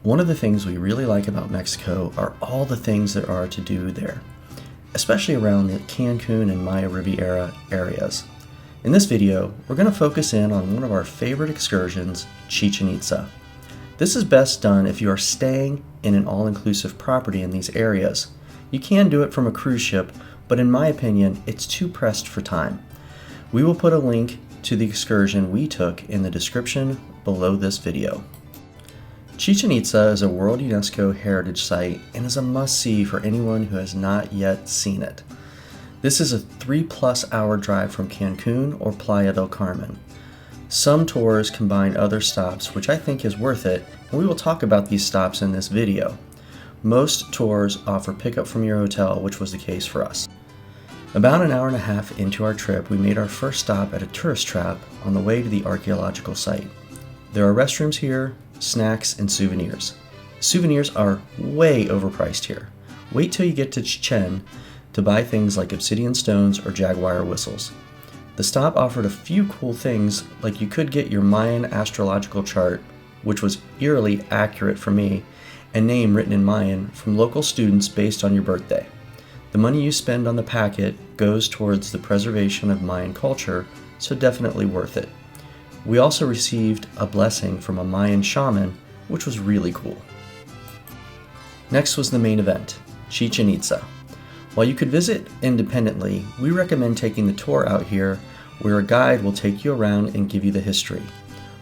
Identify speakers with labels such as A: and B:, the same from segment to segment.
A: One of the things we really like about Mexico are all the things there are to do there, especially around the Cancun and Maya Riviera areas. In this video, we're going to focus in on one of our favorite excursions, Chichen Itza. This is best done if you are staying in an all-inclusive property in these areas. You can do it from a cruise ship, but in my opinion, it's too pressed for time. We will put a link to the excursion we took in the description below this video. Chichen Itza is a World UNESCO Heritage Site and is a must-see for anyone who has not yet seen it. This is a 3+ hour drive from Cancun or Playa del Carmen. Some tours combine other stops, which I think is worth it, and we will talk about these stops in this video. Most tours offer pickup from your hotel, which was the case for us. About an hour and a half into our trip, we made our first stop at a tourist trap on the way to the archaeological site. There are restrooms here, snacks, and souvenirs. Souvenirs are way overpriced here. Wait till you get to Chichen to buy things like obsidian stones or jaguar whistles. The stop offered a few cool things, like you could get your Mayan astrological chart, which was eerily accurate for me, and name written in Mayan from local students based on your birthday. The money you spend on the packet goes towards the preservation of Mayan culture, so definitely worth it. We also received a blessing from a Mayan shaman, which was really cool. Next was the main event, Chichen Itza. While you could visit independently, we recommend taking the tour out here where a guide will take you around and give you the history.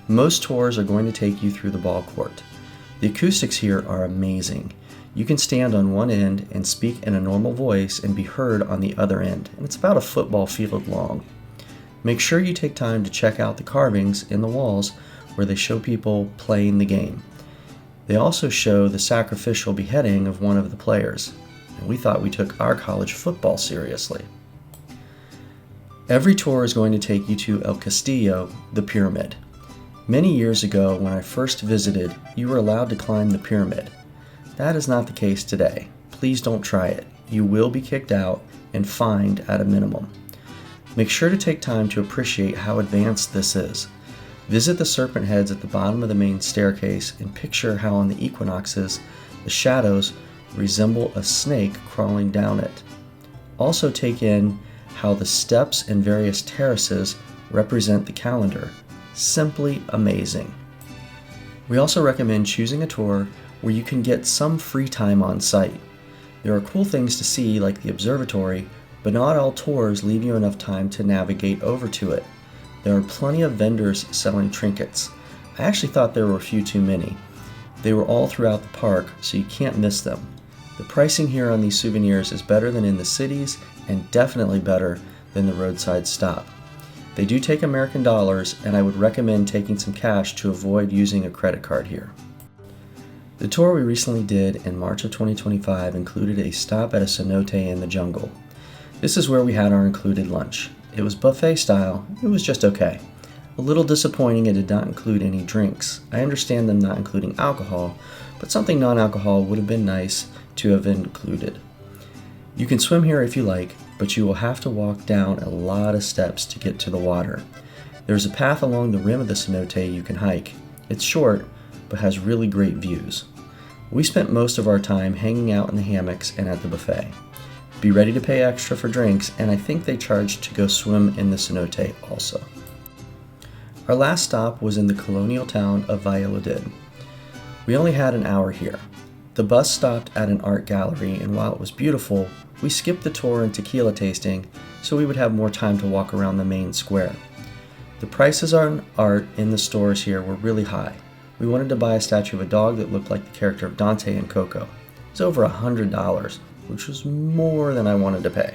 A: Most tours are going to take you through the ball court. The acoustics here are amazing. You can stand on one end and speak in a normal voice and be heard on the other end, and it's about a football field long. Make sure you take time to check out the carvings in the walls where they show people playing the game. They also show the sacrificial beheading of one of the players, and we thought we took our college football seriously. Every tour is going to take you to El Castillo, the pyramid. Many years ago, when I first visited, you were allowed to climb the pyramid. That is not the case today. Please don't try it. You will be kicked out and fined at a minimum. Make sure to take time to appreciate how advanced this is. Visit the serpent heads at the bottom of the main staircase and picture how on the equinoxes, the shadows resemble a snake crawling down it. Also take in how the steps and various terraces represent the calendar. Simply amazing. We also recommend choosing a tour where you can get some free time on site. There are cool things to see like the observatory, but not all tours leave you enough time to navigate over to it. There are plenty of vendors selling trinkets. I actually thought there were a few too many. They were all throughout the park, so you can't miss them. The pricing here on these souvenirs is better than in the cities and definitely better than the roadside stop. They do take American dollars, and I would recommend taking some cash to avoid using a credit card here. The tour we recently did in March of 2025 included a stop at a cenote in the jungle. This is where we had our included lunch. It was buffet style. It was just okay. A little disappointing it did not include any drinks. I understand them not including alcohol, but something non-alcohol would have been nice to have included. You can swim here if you like, but you will have to walk down a lot of steps to get to the water. There's a path along the rim of the cenote you can hike. It's short, but has really great views. We spent most of our time hanging out in the hammocks and at the buffet. Be ready to pay extra for drinks, and I think they charge to go swim in the cenote also. Our last stop was in the colonial town of Valladolid. We only had an hour here. The bus stopped at an art gallery, and while it was beautiful, we skipped the tour and tequila tasting so we would have more time to walk around the main square. The prices on art in the stores here were really high. We wanted to buy a statue of a dog that looked like the character of Dante in Coco. It was over $100, which was more than I wanted to pay.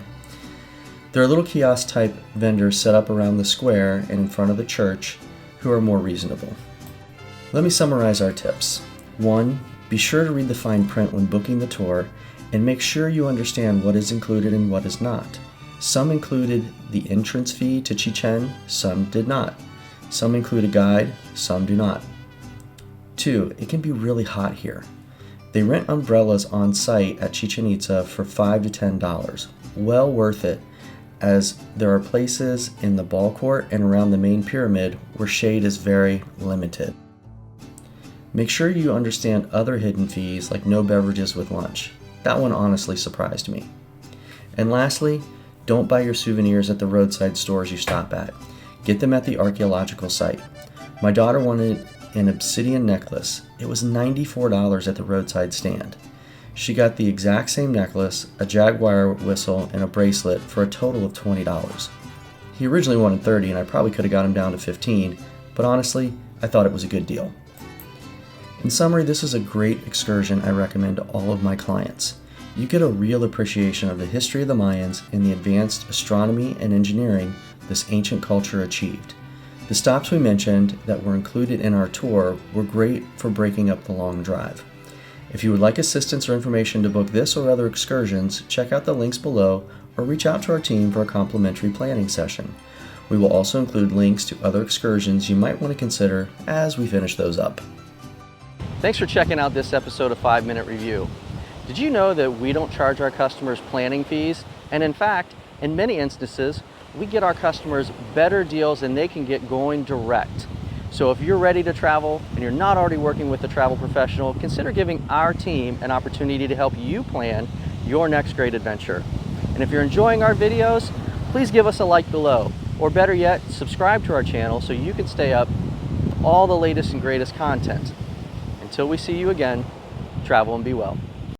A: There are little kiosk type vendors set up around the square and in front of the church who are more reasonable. Let me summarize our tips. 1. Be sure to read the fine print when booking the tour and make sure you understand what is included and what is not. Some included the entrance fee to Chichen, some did not. Some include a guide, some do not. 2. It can be really hot here. They rent umbrellas on site at Chichen Itza for $5 to $10. Well worth it, as there are places in the ball court and around the main pyramid where shade is very limited. Make sure you understand other hidden fees like no beverages with lunch. That one honestly surprised me. And lastly, don't buy your souvenirs at the roadside stores you stop at. Get them at the archaeological site. My daughter wanted an obsidian necklace. It was $94 at the roadside stand. She got the exact same necklace, a jaguar whistle, and a bracelet for a total of $20. He originally wanted $30 and I probably could have got him down to $15, but honestly, I thought it was a good deal. In summary, this is a great excursion I recommend to all of my clients. You get a real appreciation of the history of the Mayans and the advanced astronomy and engineering this ancient culture achieved. The stops we mentioned that were included in our tour were great for breaking up the long drive. If you would like assistance or information to book this or other excursions, check out the links below or reach out to our team for a complimentary planning session. We will also include links to other excursions you might want to consider as we finish those up.
B: Thanks for checking out this episode of 5 Minute Review. Did you know that we don't charge our customers planning fees? And in fact, in many instances, we get our customers better deals than they can get going direct. So if you're ready to travel and you're not already working with a travel professional, consider giving our team an opportunity to help you plan your next great adventure. And if you're enjoying our videos, please give us a like below, or better yet, subscribe to our channel so you can stay up with all the latest and greatest content. Until we see you again, travel and be well.